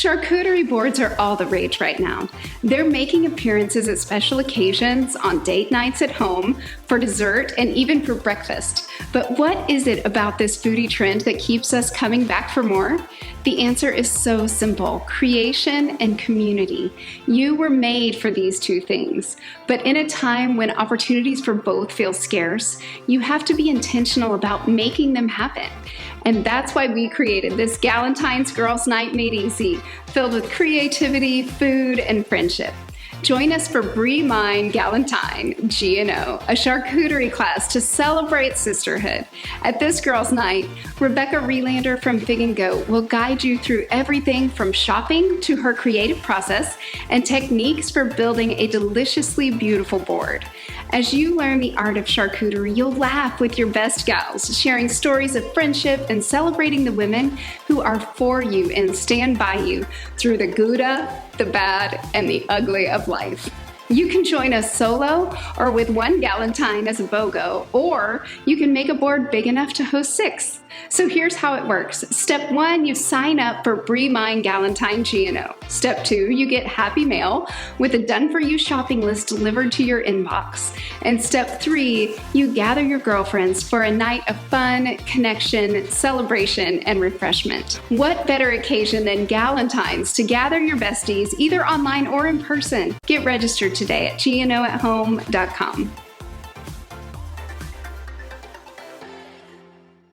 Charcuterie boards are all the rage right now. They're making appearances at special occasions, on date nights at home, for dessert, and even for breakfast. But what is it about this foodie trend that keeps us coming back for more? The answer is so simple: creation and community. You were made for these two things. But in a time when opportunities for both feel scarce, you have to be intentional about making them happen. And that's why we created this Galentine's Girls' Night Made Easy, filled with creativity, food, and friendship. Join us for Brie Mine Galentine GNO, a charcuterie class to celebrate sisterhood. At this girls' night, Rebekah Relander from Fig & Goat will guide you through everything from shopping to her creative process and techniques for building a deliciously beautiful board. As you learn the art of charcuterie, you'll laugh with your best gals, sharing stories of friendship and celebrating the women who are for you and stand by you through the Gouda, the bad, and the ugly of life. You can join us solo or with one Galentine as a BOGO, or you can make a board big enough to host 6. So here's how it works. Step 1, you sign up for Brie Mine Galentine GNO. Step 2, you get happy mail with a done-for-you shopping list delivered to your inbox. And step 3, you gather your girlfriends for a night of fun, connection, celebration, and refreshment. What better occasion than Galentine's to gather your besties either online or in person? Get registered today at gnoathome.com.